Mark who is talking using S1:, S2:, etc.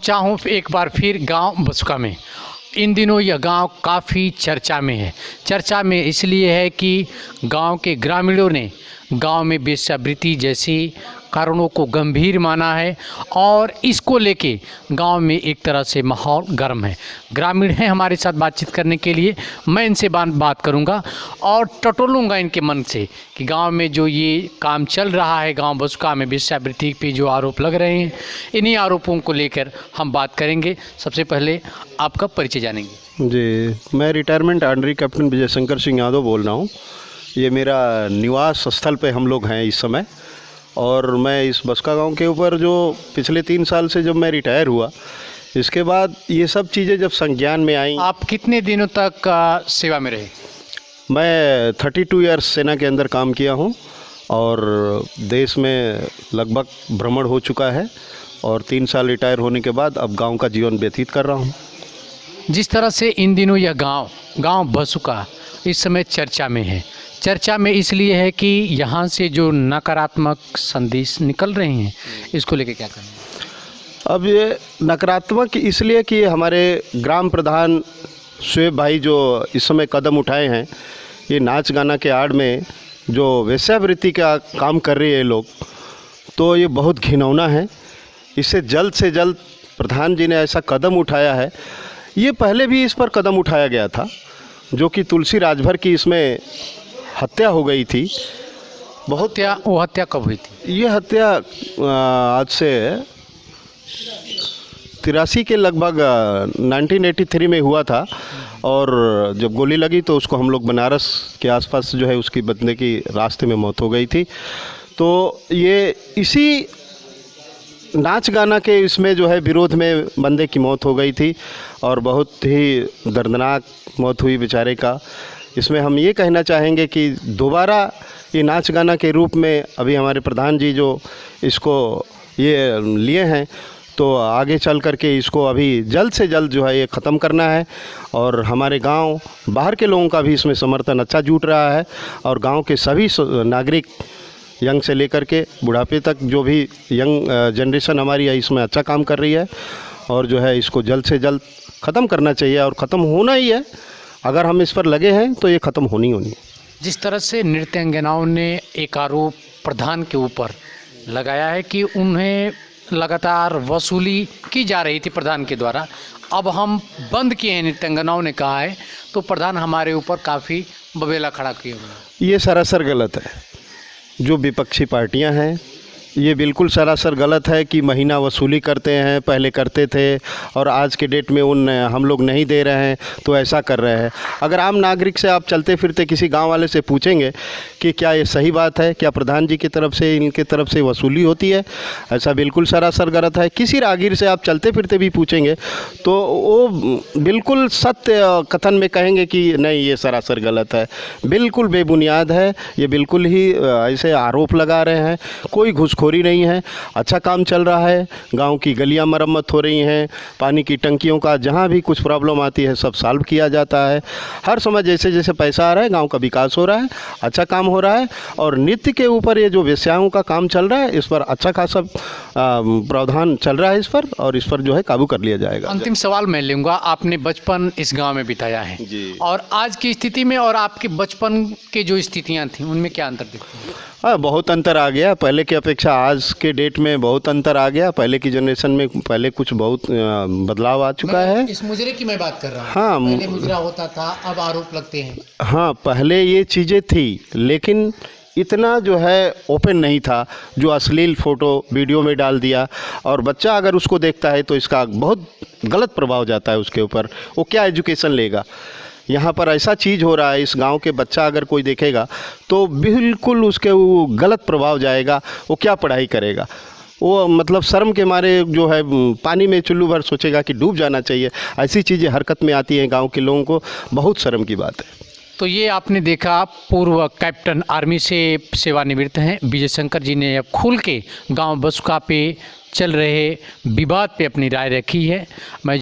S1: पहुंचा हूं एक बार फिर गांव बसुका में। इन दिनों यह गांव काफ़ी चर्चा में है। चर्चा में इसलिए है कि गांव के ग्रामीणों ने गांव में वेश्यावृत्ति जैसी कारणों को गंभीर माना है और इसको लेके गांव में एक तरह से माहौल गर्म है। ग्रामीण हैं हमारे साथ बातचीत करने के लिए, मैं इनसे बात करूंगा और टटोलूंगा इनके मन से कि गांव में जो ये काम चल रहा है, गांव बसुका में वेश्यावृत्ति पे जो आरोप लग रहे हैं, इन्हीं आरोपों को लेकर हम बात करेंगे। सबसे पहले आपका परिचय जानेंगे।
S2: जी, मैं retirement honorary captain Vijay Shankar Singh Yadav बोल रहा हूँ। ये मेरा निवास स्थल पे हम लोग हैं इस समय, और मैं इस बसका गांव के ऊपर जो पिछले 3 साल से जब मैं रिटायर हुआ, इसके बाद ये सब चीज़ें जब संज्ञान में आई।
S1: आप कितने दिनों तक सेवा में रहे?
S2: मैं 32 ईयर्स सेना के अंदर काम किया हूँ और देश में लगभग भ्रमण हो चुका है, और 3 साल रिटायर होने के बाद अब गांव का जीवन व्यतीत कर रहा हूँ।
S1: जिस तरह से इन दिनों यह गांव बसुका इस समय चर्चा में है, चर्चा में इसलिए है कि यहाँ से जो नकारात्मक संदेश निकल रहे हैं, इसको लेके क्या करना है?
S2: अब ये नकारात्मक इसलिए कि हमारे ग्राम प्रधान शुएब भाई जो इस समय कदम उठाए हैं, ये नाच गाना के आड़ में जो वेश्यावृत्ति का काम कर रहे हैं लोग, तो ये बहुत घिनौना है। इससे जल्द से जल्द प्रधान जी ने ऐसा कदम उठाया है। ये पहले भी इस पर कदम उठाया गया था, जो कि तुलसी राजभर की इसमें हत्या हो गई थी।
S1: वो हत्या कब हुई थी?
S2: ये हत्या आज से 83 के लगभग 1983 में हुआ था, और जब गोली लगी तो उसको हम लोग बनारस के आसपास जो है उसकी बंदे की रास्ते में मौत हो गई थी। तो ये इसी नाच गाना के इसमें जो है विरोध में बंदे की मौत हो गई थी, और बहुत ही दर्दनाक मौत हुई बेचारे का। इसमें हम ये कहना चाहेंगे कि दोबारा ये नाच गाना के रूप में अभी हमारे प्रधान जी जो इसको ये लिए हैं, तो आगे चल कर के इसको अभी जल्द से जल्द जो है ये ख़त्म करना है। और हमारे गांव बाहर के लोगों का भी इसमें समर्थन अच्छा जुट रहा है, और गांव के सभी नागरिक यंग से लेकर के बुढ़ापे तक जो भी यंग जनरेशन हमारी है इसमें अच्छा काम कर रही है, और जो है इसको जल्द से जल्द ख़त्म करना चाहिए, और ख़त्म होना ही है। अगर हम इस पर लगे हैं तो ये ख़त्म होनी है।
S1: जिस तरह से नृत्यांगनाओं ने एक आरोप प्रधान के ऊपर लगाया है कि उन्हें लगातार वसूली की जा रही थी प्रधान के द्वारा, अब हम बंद किए हैं, नृत्यांगनाओं ने कहा है, तो प्रधान हमारे ऊपर काफ़ी बबेला खड़ा किए हुए।
S2: ये सरासर गलत है। जो विपक्षी पार्टियां हैं, ये बिल्कुल सरासर गलत है कि महीना वसूली करते हैं, पहले करते थे और आज के डेट में हम लोग नहीं दे रहे हैं तो ऐसा कर रहे हैं। अगर आम नागरिक से आप चलते फिरते किसी गांव वाले से पूछेंगे कि क्या ये सही बात है, क्या प्रधान जी की तरफ से इनके तरफ से वसूली होती है, ऐसा बिल्कुल सरासर गलत है। किसी राहगीर से आप चलते फिरते भी पूछेंगे तो वो बिल्कुल सत्य कथन में कहेंगे कि नहीं, ये सरासर गलत है, बिल्कुल बेबुनियाद है, ये बिल्कुल ही ऐसे आरोप लगा रहे हैं। कोई घूसखोरी नहीं है, अच्छा काम चल रहा है। गांव की गलियां मरम्मत हो रही हैं, पानी की टंकियों का जहां भी कुछ प्रॉब्लम आती है सब सॉल्व किया जाता है। हर समय जैसे जैसे पैसा आ रहा है गांव का विकास हो रहा है, अच्छा काम हो रहा है। और नृत्य के ऊपर ये जो वेश्याओं का काम चल रहा है, इस पर अच्छा खासा प्रावधान चल रहा है इस पर, और इस पर जो है काबू कर लिया जाएगा।
S1: अंतिम सवाल मैं लूँगा, आपने बचपन इस गाँव में बिताया है
S2: जी,
S1: और आज की स्थिति में और आपके बचपन के जो स्थितियाँ थीं उनमें क्या अंतर दिखता है?
S2: हाँ, बहुत अंतर आ गया। पहले की अपेक्षा आज के डेट में बहुत अंतर आ गया। पहले की जनरेशन में पहले कुछ बहुत बदलाव आ चुका है।
S1: इस मुजरे की मैं बात कर रहा हूँ।
S2: हाँ,
S1: पहले मुजरा होता था, अब आरोप लगते हैं।
S2: हाँ, पहले ये चीज़ें थी, लेकिन इतना जो है ओपन नहीं था। जो अश्लील फ़ोटो वीडियो में डाल दिया, और बच्चा अगर उसको देखता है तो इसका बहुत गलत प्रभाव जाता है उसके ऊपर। वो क्या एजुकेशन लेगा? यहाँ पर ऐसा चीज़ हो रहा है, इस गांव के बच्चा अगर कोई देखेगा तो बिल्कुल उसके वो गलत प्रभाव जाएगा। वो क्या पढ़ाई करेगा? वो मतलब शर्म के मारे जो है पानी में चुल्लू भर सोचेगा कि डूब जाना चाहिए। ऐसी चीज़ें हरकत में आती हैं गांव के लोगों को, बहुत शर्म की बात है।
S1: तो ये आपने देखा, पूर्व कैप्टन आर्मी से सेवानिवृत्त हैं विजय शंकर जी ने अब खुल के गांव बसुका पे चल रहे विवाद पे अपनी राय रखी है। मैं